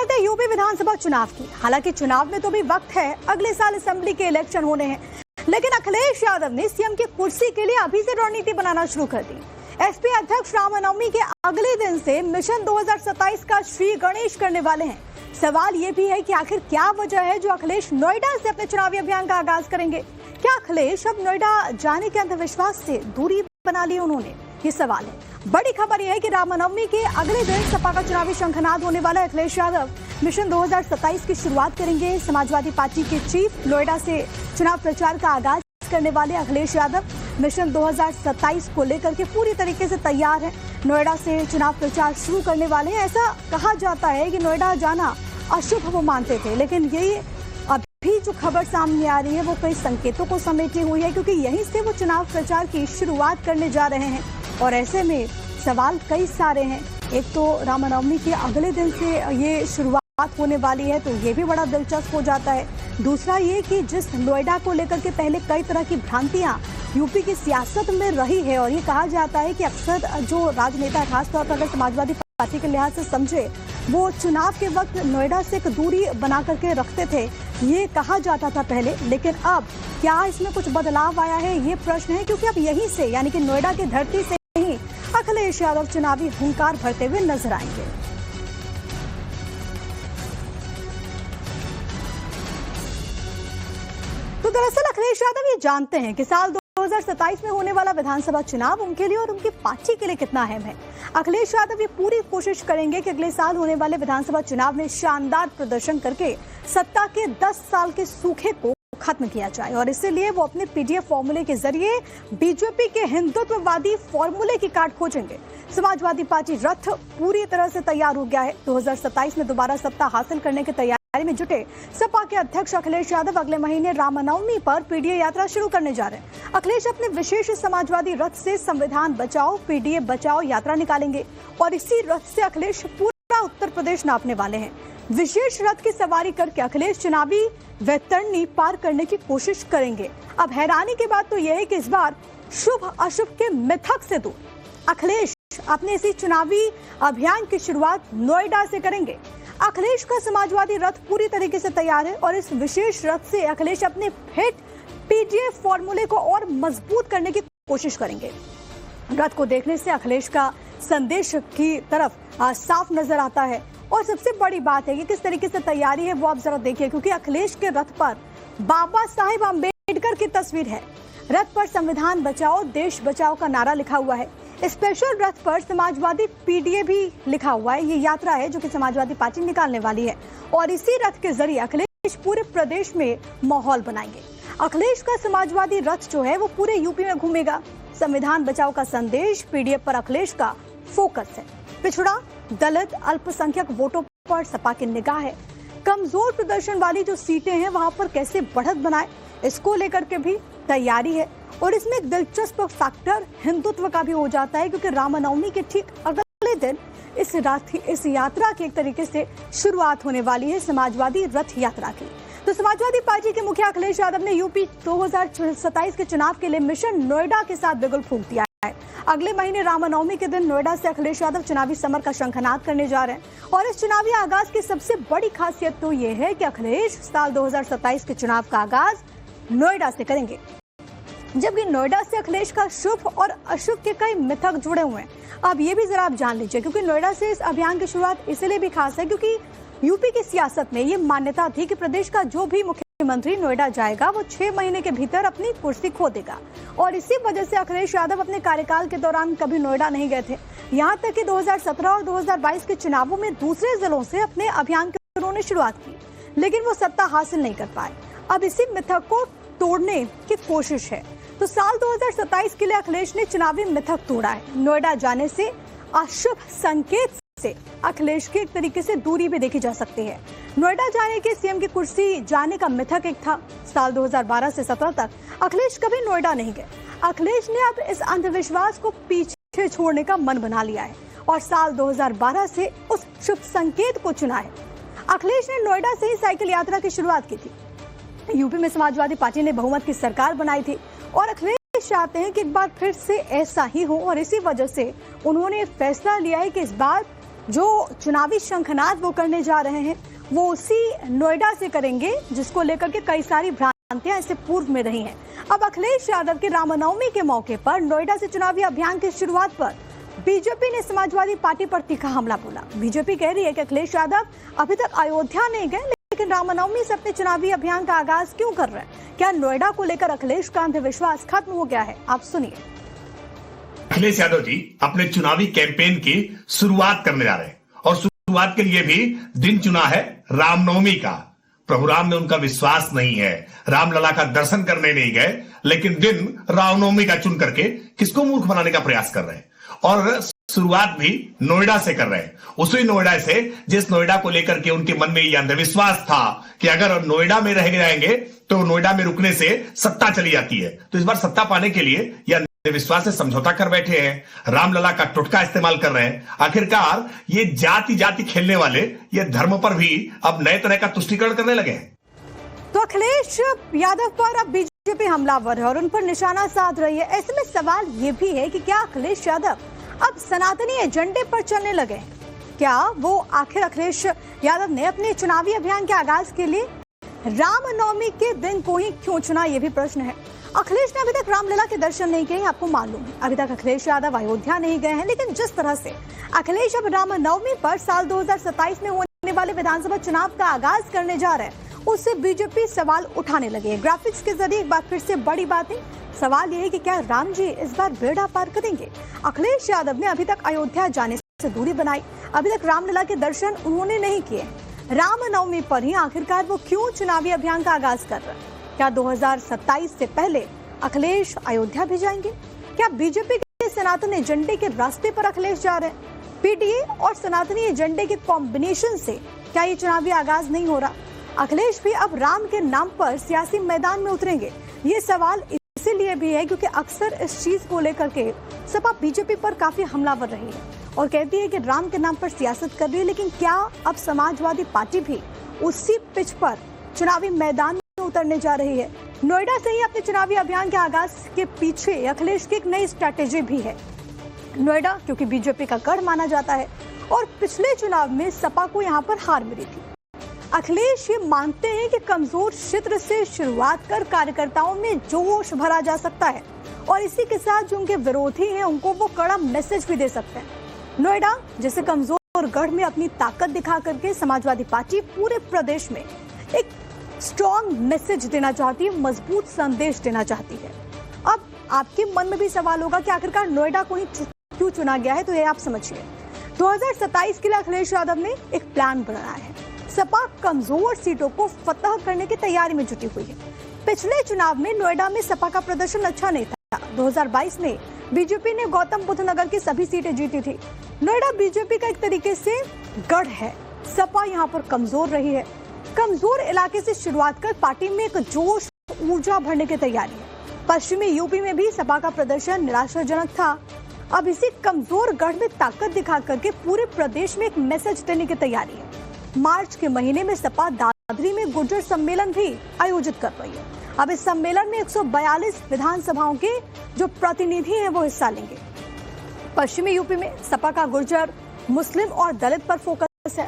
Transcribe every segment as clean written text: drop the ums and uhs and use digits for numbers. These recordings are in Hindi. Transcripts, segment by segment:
करते हैं यूपी विधानसभा चुनाव की। हालांकि चुनाव में तो भी वक्त है, अगले साल असेंबली के इलेक्शन होने हैं, लेकिन अखिलेश यादव ने सीएम की कुर्सी के लिए अभी से रणनीति बनाना शुरू कर दी। एसपी अध्यक्ष रामनवमी के अगले दिन से मिशन 2027 का श्री गणेश करने वाले हैं। सवाल ये भी है कि आखिर क्या वजह है जो अखिलेश नोएडा से अपने चुनावी अभियान का आगाज करेंगे। क्या अखिलेश अब नोएडा जाने के अंधविश्वास से दूरी बना ली उन्होंने, ये सवाल है। बड़ी खबर यह है कि रामनवमी के अगले दिन सपा का चुनावी शंखनाद होने वाला अखिलेश यादव मिशन 2027 की शुरुआत करेंगे। समाजवादी पार्टी के चीफ नोएडा से चुनाव प्रचार का आगाज करने वाले अखिलेश यादव मिशन 2027 को लेकर के पूरी तरीके से तैयार हैं। नोएडा से चुनाव प्रचार शुरू करने वाले हैं। ऐसा कहा जाता है कि नोएडा जाना अशुभ वो मानते थे, लेकिन ये अभी जो खबर सामने आ रही है वो कई संकेतों को समेटी हुई है, क्योंकि यहीं से वो चुनाव प्रचार की शुरुआत करने जा रहे हैं। और ऐसे में सवाल कई सारे हैं। एक तो रामनवमी के अगले दिन से ये शुरुआत होने वाली है, तो ये भी बड़ा दिलचस्प हो जाता है। दूसरा ये कि जिस नोएडा को लेकर के पहले कई तरह की भ्रांतियां यूपी की सियासत में रही है, और ये कहा जाता है कि अक्सर जो राजनेता खासतौर पर अगर समाजवादी पार्टी के लिहाज से समझे, वो चुनाव के वक्त नोएडा से एक दूरी बना करके रखते थे, ये कहा जाता था पहले। लेकिन अब क्या इसमें कुछ बदलाव आया है, ये प्रश्न है, क्योंकि अब यहीं से यानी कि नोएडा की धरती से ही अखिलेश यादव चुनावी हुंकार भरते हुए नजर आएंगे। तो दरअसल अखिलेश यादव ये जानते हैं कि साल 2027 में होने वाला विधानसभा चुनाव उनके लिए और उनकी पार्टी के लिए कितना अहम है। अखिलेश यादव ये पूरी कोशिश करेंगे कि अगले साल होने वाले विधानसभा चुनाव में शानदार प्रदर्शन करके सत्ता के 10 साल के सूखे को खत्म किया जाए, और इसीलिए वो अपने पीडीएफ फॉर्मूले के जरिए बीजेपी के हिंदुत्ववादी फॉर्मूले की काट खोजेंगे। समाजवादी पार्टी रथ पूरी तरह से तैयार हो गया है। 2027 में दोबारा सत्ता हासिल करने की तैयारी में जुटे सपा के अध्यक्ष अखिलेश यादव अगले महीने रामनवमी पर पीडीए यात्रा शुरू करने जा रहे हैं। अखिलेश अपने विशेष समाजवादी रथ से संविधान बचाओ पीडीए बचाओ यात्रा निकालेंगे, और इसी रथ से अखिलेश पूरा उत्तर प्रदेश नापने वाले हैं। विशेष रथ की सवारी करके अखिलेश चुनावी वैतरणी पार करने की कोशिश करेंगे। अब हैरानी की बात तो यह है कि इस बार शुभ अशुभ के मिथक से दूर अखिलेश अपने इसी चुनावी अभियान की शुरुआत नोएडा से करेंगे। अखिलेश का समाजवादी रथ पूरी तरीके से तैयार है, और इस विशेष रथ से अखिलेश अपने हिट पीडीएफ फॉर्मूले को और मजबूत करने की कोशिश करेंगे। रथ को देखने से अखिलेश का संदेश की तरफ साफ नजर आता है। और सबसे बड़ी बात है कि किस तरीके से तैयारी है वो आप जरा देखिए, क्योंकि अखिलेश के रथ पर बाबा साहेब अम्बेडकर की तस्वीर है। रथ पर संविधान बचाओ देश बचाओ का नारा लिखा हुआ है। स्पेशल रथ पर समाजवादी पीडीए भी लिखा हुआ है। ये यात्रा है जो कि समाजवादी पार्टी निकालने वाली है, और इसी रथ के जरिए अखिलेश पूरे प्रदेश में माहौल बनाएंगे। अखिलेश का समाजवादी रथ जो है वो पूरे यूपी में घूमेगा। संविधान बचाओ का संदेश, पीडीएफ पर अखिलेश का फोकस है। पिछड़ा दलित अल्पसंख्यक वोटों पर सपा की निगाह है। कमजोर प्रदर्शन वाली जो सीटें हैं वहां पर कैसे बढ़त बनाए, इसको लेकर के भी तैयारी है। और इसमें एक दिलचस्प फैक्टर हिंदुत्व का भी हो जाता है, क्योंकि रामनवमी के ठीक अगले दिन इस यात्रा की एक तरीके से शुरुआत होने वाली है, समाजवादी रथ यात्रा की। तो समाजवादी पार्टी के मुखिया अखिलेश यादव ने यूपी 2027 के चुनाव के लिए मिशन नोएडा के साथ बिगुल फूंक दिया है। अगले महीने रामनवमी के दिन नोएडा से अखिलेश यादव चुनावी समर का शंखनाद करने जा रहे हैं। और इस चुनावी आगाज की सबसे बड़ी खासियत तो ये है कि अखिलेश साल 2027 के चुनाव का आगाज नोएडा से करेंगे, जबकि नोएडा से अखिलेश का शुभ और अशुभ के कई मिथक जुड़े हुए हैं। अब ये भी जरा आप जान लीजिए, क्योंकि नोएडा से इस अभियान की शुरुआत इसलिए भी खास है क्योंकि यूपी की सियासत में ये मान्यता थी कि प्रदेश का जो भी मुख्यमंत्री नोएडा जाएगा वो 6 महीने के भीतर अपनी कुर्सी खो देगा, और इसी वजह से अखिलेश यादव अपने कार्यकाल के दौरान कभी नोएडा नहीं गए थे। यहाँ तक कि 2017 और 2022 के चुनावों में दूसरे जिलों से अपने अभियान की उन्होंने शुरुआत की, लेकिन वो सत्ता हासिल नहीं कर पाए। अब इसी मिथक को तोड़ने की कोशिश है। तो साल 2027 के लिए अखिलेश ने चुनावी मिथक तोड़ा है। नोएडा जाने से अशुभ संकेत से अखिलेश की एक तरीके से दूरी भी देखी जा सकती है। नोएडा जाने के सीएम की कुर्सी जाने का मिथक एक था। साल 2012 से 17 तक अखिलेश कभी नोएडा नहीं गए। अखिलेश ने अब इस अंधविश्वास को पीछे छोड़ने का मन बना लिया है, और साल 2012 से उस शुभ संकेत को चुना है। अखिलेश ने नोएडा से ही साइकिल यात्रा की शुरुआत की थी। यूपी में समाजवादी पार्टी ने बहुमत की सरकार बनाई थी, और अखिलेश चाहते हैं कि एक बार फिर से ऐसा ही हो, और इसी वजह से उन्होंने फैसला लिया है कि इस बार जो चुनावी शंखनाद वो करने जा रहे हैं वो उसी नोएडा से करेंगे जिसको लेकर के कई सारी भ्रांतियां इससे पूर्व में रही हैं। अब अखिलेश यादव के रामनवमी के मौके पर नोएडा से चुनावी अभियान की शुरुआत पर बीजेपी ने समाजवादी पार्टी पर तीखा हमला बोला। बीजेपी कह रही है कि अखिलेश यादव अभी तक अयोध्या नहीं गए, लेकिन रामनवमी से अपने चुनावी अभियान का आगाज क्यों कर रहे हैं? क्या नोएडा को लेकर अखिलेश का अंधविश्वास खत्म हो गया है? आप सुनिए। अखिलेश यादव जी अपने चुनावी कैंपेन की शुरुआत करने जा रहे हैं और शुरुआत के लिए भी दिन चुना है रामनवमी का। प्रभु राम में उनका विश्वास नहीं है, रामलला का दर्शन करने नहीं गए, लेकिन दिन रामनवमी का चुन करके किसको मूर्ख बनाने का प्रयास कर रहे हैं और शुरुआत भी नोएडा से कर रहे हैं। उसी नोएडा से जिस नोएडा को लेकर के उनके मन में यह अंधविश्वास था कि अगर नोएडा में रह जाएंगे तो नोएडा में रुकने से सत्ता चली जाती है, तो इस बार सत्ता पाने के लिए यह विश्वास से समझौता कर बैठे हैं, रामलला का टुटका इस्तेमाल कर रहे हैं। आखिरकार ये जाति जाति खेलने वाले ये धर्म पर भी अब नए तरह का तुष्टीकरण करने लगे हैं। तो अखिलेश यादव पर अब बीजेपी हमलावर है और उन पर निशाना साध रही है। ऐसे में सवाल ये भी है कि क्या अखिलेश यादव अब सनातनी एजेंडे पर चलने लगे? क्या वो आखिर अखिलेश यादव ने अपने चुनावी अभियान के आगाज के लिए रामनवमी के दिन को ही क्यों चुना, ये भी प्रश्न है। अखिलेश ने अभी तक रामलला के दर्शन नहीं किए, आपको मालूम है। अभी तक अखिलेश यादव अयोध्या नहीं गए हैं, लेकिन जिस तरह से अखिलेश अब रामनवमी पर साल 2027 में होने वाले विधानसभा चुनाव का आगाज करने जा रहे हैं, उससे बीजेपी सवाल उठाने लगे। ग्राफिक्स के जरिए एक बार फिर से बड़ी बातें। सवाल ये है कि क्या राम जी इस बार बेड़ा पार करेंगे? अखिलेश यादव ने अभी तक अयोध्या जाने से दूरी बनाई, अभी तक रामलला के दर्शन उन्होंने नहीं किए। रामनवमी पर ही आखिरकार वो क्यों चुनावी अभियान का आगाज कर रहे हैं? क्या 2027 से पहले अखिलेश अयोध्या भी जाएंगे? क्या बीजेपी के सनातन एजेंडे के रास्ते पर अखिलेश जा रहे हैं? पीटीए और सनातनी एजेंडे के कॉम्बिनेशन से क्या ये चुनावी आगाज नहीं हो रहा? अखिलेश भी अब राम के नाम पर सियासी मैदान में उतरेंगे? ये सवाल इसीलिए भी है क्योंकि अक्सर इस चीज को लेकर के सपा बीजेपी पर काफी हमलावर रही है और कहती है कि राम के नाम पर सियासत कर रही है। लेकिन क्या अब समाजवादी पार्टी भी उसी पिच पर चुनावी मैदान में उतरने जा रही है? नोएडा से ही अपने चुनावी अभियान के आगाज के पीछे अखिलेश की एक नई स्ट्रैटेजी भी है। नोएडा क्योंकि बीजेपी का गढ़ माना जाता है और पिछले चुनाव में सपा को यहाँ पर हार मिली थी। अखिलेश ये मानते हैं कि कमजोर क्षेत्र से शुरुआत कर कार्यकर्ताओं में जोश भरा जा सकता है और इसी के साथ जो उनके विरोधी हैं उनको वो कड़ा मैसेज भी दे सकते हैं। नोएडा जैसे कमजोर गढ़ में अपनी ताकत दिखा करके समाजवादी पार्टी पूरे प्रदेश में एक स्ट्रॉन्ग मैसेज देना चाहती है, मजबूत संदेश देना चाहती है। अब आपके मन में भी सवाल होगा कि आखिरकार नोएडा को ही क्यों चुना गया है, तो ये आप समझिए। 2027 के लिए अखिलेश यादव ने एक प्लान बनाया है। सपा कमजोर सीटों को फतह करने की तैयारी में जुटी हुई है। पिछले चुनाव में नोएडा में सपा का प्रदर्शन अच्छा नहीं था। 2022 में बीजेपी ने गौतम बुद्ध नगर की सभी सीटें जीती थी। नोएडा बीजेपी का एक तरीके से गढ़ है। सपा यहाँ पर कमजोर रही है। कमजोर इलाके से शुरुआत कर पार्टी में एक जोश ऊर्जा भरने की तैयारी है। पश्चिमी यूपी में भी सपा का प्रदर्शन निराशाजनक था। अब इसी कमजोर गढ़ में ताकत दिखा करके पूरे प्रदेश में एक मैसेज देने की तैयारी है। मार्च के महीने में सपा दादरी में गुर्जर सम्मेलन भी आयोजित कर रही है। अब इस सम्मेलन में 142 विधानसभाओं के जो प्रतिनिधि हैं वो हिस्सा लेंगे। पश्चिमी यूपी में सपा का गुर्जर, मुस्लिम और दलित पर फोकस है।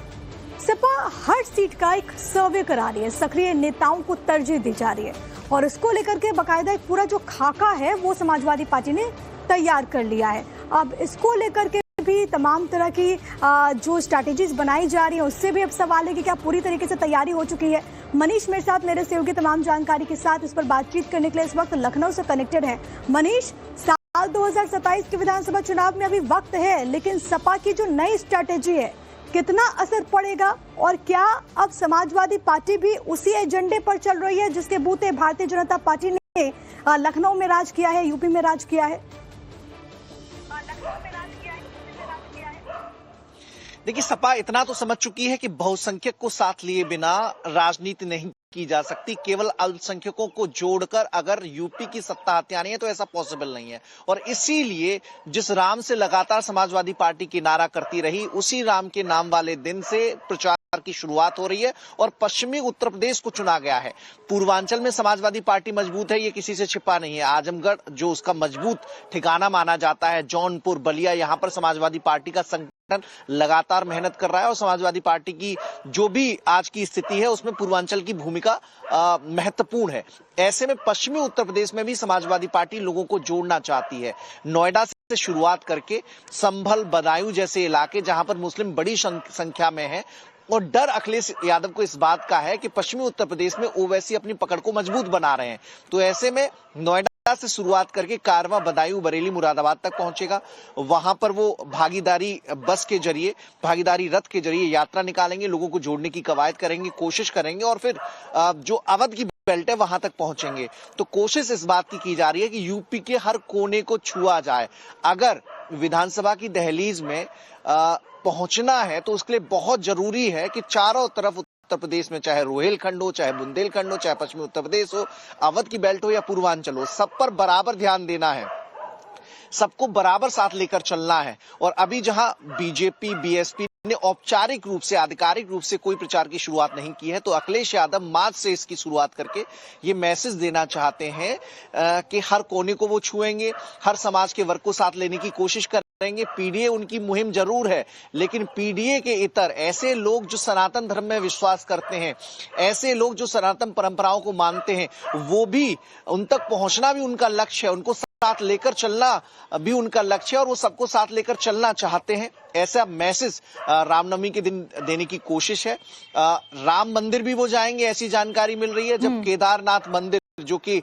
सपा हर सीट का एक सर्वे करा रही है, सक्रिय नेताओं को तरजीह दी जा रही है और इसको लेकर के बाकायदा एक पूरा जो खाका है वो समाजवादी पार्टी ने तैयार कर लिया है। अब इसको लेकर के भी तमाम तरह की जो स्ट्रैटेजीज बनाई जा रही है उससे भी अब सवाल है कि क्या पूरी तरीके से तैयारी हो चुकी है। मनीष मेरे साथ मेरे सहयोगी तमाम जानकारी के साथ इस पर बातचीत करने के लिए इस वक्त लखनऊ से कनेक्टेड है। मनीष, साल 2027 के विधानसभा चुनाव में अभी वक्त है, लेकिन सपा की जो नई स्ट्रैटेजी है कितना असर पड़ेगा और क्या अब समाजवादी पार्टी भी उसी एजेंडे पर चल रही है जिसके बूते भारतीय जनता पार्टी ने लखनऊ में राज किया है, यूपी में राज किया है? देखिए, सपा इतना तो समझ चुकी है कि बहुसंख्यक को साथ लिए बिना राजनीति नहीं की जा सकती। केवल अल्पसंख्यकों को जोड़कर अगर यूपी की सत्ता हथियानी है तो ऐसा पॉसिबल नहीं है और इसीलिए जिस राम से लगातार समाजवादी पार्टी की नारा करती रही उसी राम के नाम वाले दिन से प्रचार की शुरुआत हो रही है और पश्चिमी उत्तर प्रदेश को चुना गया है। पूर्वांचल में समाजवादी पार्टी मजबूत है, ये किसी से छिपा नहीं है। आजमगढ़ जो उसका मजबूत ठिकाना माना जाता है, जौनपुर, बलिया, यहाँ पर समाजवादी पार्टी का लगातार मेहनत कर रहा है और समाजवादी पार्टी की जो भी आज की स्थिति है उसमें पूर्वांचल की भूमिका महत्वपूर्ण है। ऐसे में पश्चिमी उत्तर प्रदेश में भी समाजवादी पार्टी लोगों को जोड़ना चाहती है। नोएडा से शुरुआत करके संभल, बदायूं जैसे इलाके जहां पर मुस्लिम बड़ी संख्या में है और डर अखिलेश यादव को इस बात का है कि पश्चिमी उत्तर प्रदेश में ओवैसी अपनी पकड़ को मजबूत बना रहे हैं। तो ऐसे में नोएडा से शुरुआत करके कारवां, बदायूं, बरेली, मुरादाबाद तक पहुंचेगा। वहां पर वो भागीदारी बस के जरिए, भागीदारी रथ के जरिए यात्रा निकालेंगे, लोगों को जोड़ने की कवायद करेंगे, कोशिश करेंगे और फिर जो अवध की बेल्ट है वहां तक पहुंचेंगे। तो कोशिश इस बात की जा रही है कि यूपी के हर कोने को छुआ जाए। अगर विधानसभा की दहलीज में पहुंचना है तो उसके लिए बहुत जरूरी है कि चारों तरफ उत्तर प्रदेश में, चाहे रोहेलखंड हो, चाहे बुंदेलखंड हो, चाहे पश्चिमी उत्तर प्रदेश हो, अवध की बेल्ट हो या पूर्वांचल हो, सब पर बराबर ध्यान देना है, सबको बराबर साथ लेकर चलना है। और अभी जहां बीजेपी, बीएसपी ने औपचारिक रूप से, आधिकारिक रूप से कोई प्रचार की शुरुआत नहीं की है, तो अखिलेश यादव मार्च से इसकी शुरुआत करके ये मैसेज देना चाहते हैं कि हर कोने को वो छुएंगे, हर समाज के वर्ग को साथ लेने की कोशिश करेंगे। पीडीए उनकी मुहिम जरूर है, लेकिन पीडीए के इतर ऐसे लोग जो सनातन धर्म में विश्वास करते हैं, ऐसे लोग जो सनातन परंपराओं को मानते हैं, वो भी उन तक पहुंचना भी उनका लक्ष्य है, उनको साथ लेकर चलना भी उनका लक्ष्य है और वो सबको साथ लेकर चलना चाहते हैं। ऐसा मैसेज रामनवमी के दिन देने की कोशिश है। राम मंदिर भी वो जाएंगे, ऐसी जानकारी मिल रही है। जब केदारनाथ मंदिर जो कि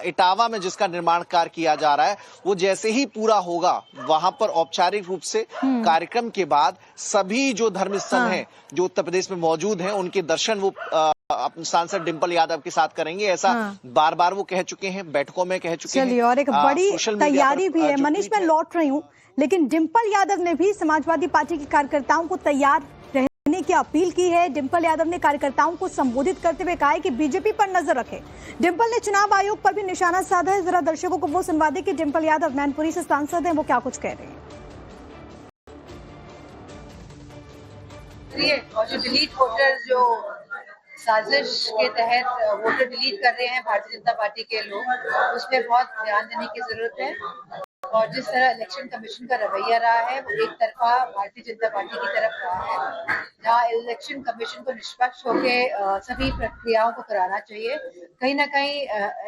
इटावा में जिसका निर्माण कार्य किया जा रहा है, वो जैसे ही पूरा होगा, वहां पर औपचारिक रूप से कार्यक्रम के बाद सभी जो धर्म स्थल हैं जो उत्तर प्रदेश में मौजूद हैं, उनके दर्शन वो अपने सांसद डिंपल यादव के साथ करेंगे। ऐसा बार बार वो कह चुके हैं, बैठकों में कह चुके हैं। चलिए, और एक बड़ी तैयारी भी है। मनीष, मैं लौट रही हूँ, लेकिन डिंपल यादव ने भी समाजवादी पार्टी के कार्यकर्ताओं को तैयार रहने की अपील की है। डिंपल यादव ने कार्यकर्ताओं को संबोधित करते हुए कहा है कि बीजेपी पर नजर रखे। डिंपल ने चुनाव आयोग पर भी निशाना साधा है। जरा दर्शकों को वो सुनवा दे कि डिंपल यादव मैनपुरी से सांसद हैं, वो क्या कुछ कह रहे हैं। और जो डिलीट वोटर, जो साजिश के तहत वोटर डिलीट कर रहे हैं भारतीय जनता पार्टी के लोग, उसमें बहुत ध्यान देने की जरूरत है। और जिस तरह इलेक्शन कमीशन का रवैया रहा है, वो एक तरफा भारतीय जनता पार्टी की तरफ रहा है, जहाँ इलेक्शन कमीशन को निष्पक्ष होकर सभी प्रक्रियाओं को कराना चाहिए। कहीं ना कहीं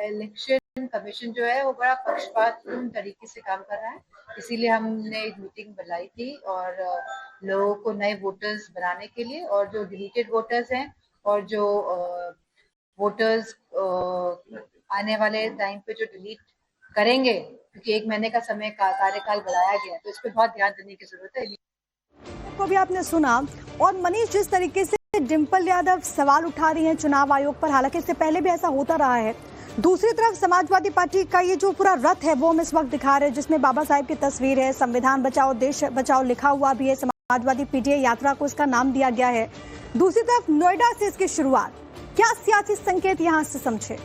इलेक्शन कमीशन जो है वो बड़ा पक्षपातपूर्ण तरीके से काम कर रहा है। इसीलिए हमने एक मीटिंग बुलाई थी और लोगों को नए वोटर्स बनाने के लिए, और जो डिलीटेड वोटर्स हैं और जो वोटर्स आने वाले टाइम पे जो डिलीट करेंगे, क्योंकि 1 महीने का समय का कार्यकाल बढ़ाया गया है, तो इस पर बहुत ध्यान देने की जरूरत है। को भी आपने सुना। और मनीष, जिस तरीके से डिंपल यादव सवाल उठा रही हैं चुनाव आयोग पर, हालांकि इससे पहले भी ऐसा होता रहा है, दूसरी तरफ समाजवादी पार्टी का ये जो पूरा रथ है वो हम इस वक्त दिखा रहे हैं, जिसमें बाबा साहेब की तस्वीर है, संविधान बचाओ देश बचाओ लिखा हुआ भी है, समाजवादी पीडीए यात्रा को इसका नाम दिया गया है। दूसरी तरफ नोएडा से इसकी शुरुआत, क्या सियासी संकेत यहाँ से समझे?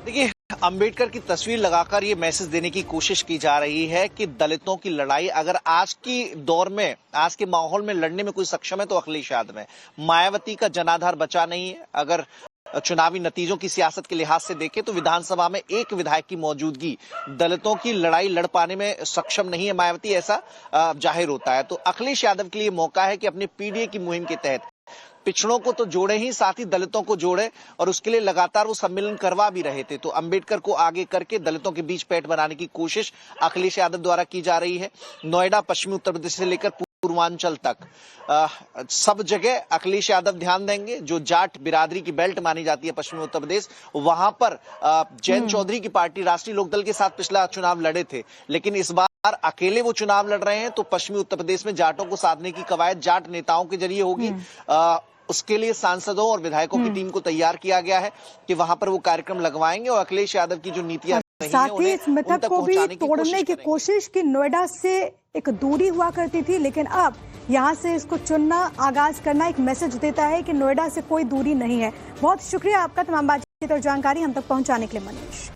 देखिए, अंबेडकर की तस्वीर लगाकर ये मैसेज देने की कोशिश की जा रही है कि दलितों की लड़ाई अगर आज की दौर में, आज के माहौल में लड़ने में कोई सक्षम है तो अखिलेश यादव है। मायावती का जनाधार बचा नहीं है। अगर चुनावी नतीजों की सियासत के लिहाज से देखें तो विधानसभा में एक विधायक की मौजूदगी दलितों की लड़ाई लड़ पाने में सक्षम नहीं है मायावती, ऐसा जाहिर होता है। तो अखिलेश यादव के लिए मौका है कि अपने पीडीए की मुहिम के तहत पिछड़ों को तो जोड़े ही, साथ ही दलितों को जोड़े, और उसके लिए लगातार वो सम्मेलन करवा भी रहे थे। तो अंबेडकर को आगे करके दलितों के बीच पैठ बनाने की कोशिश अखिलेश यादव द्वारा की जा रही है। नोएडा, पश्चिमी उत्तर प्रदेश से लेकर पूर्वांचल तक सब जगह अखिलेश यादव ध्यान देंगे। जो जाट बिरादरी की बेल्ट मानी जाती है पश्चिमी उत्तर प्रदेश, वहां पर जयंत चौधरी की पार्टी राष्ट्रीय लोकदल के साथ पिछला चुनाव लड़े थे, लेकिन इस बार अकेले वो चुनाव लड़ रहे हैं। तो पश्चिमी उत्तर प्रदेश में जाटों को साधने की कवायद जाट नेताओं के जरिए होगी। उसके लिए सांसदों और विधायकों की टीम को तैयार किया गया है कि वहां पर वो कार्यक्रम लगवाएंगे और अखिलेश यादव की जो नीतियां साथ ही इस मिथक को भी तोड़ने की कोशिश की। नोएडा से एक दूरी हुआ करती थी, लेकिन अब यहाँ से इसको चुनना, आगाज करना एक मैसेज देता है कि नोएडा से कोई दूरी नहीं है। बहुत शुक्रिया आपका तमाम बातचीत और जानकारी हम तक पहुंचाने के लिए मनीष।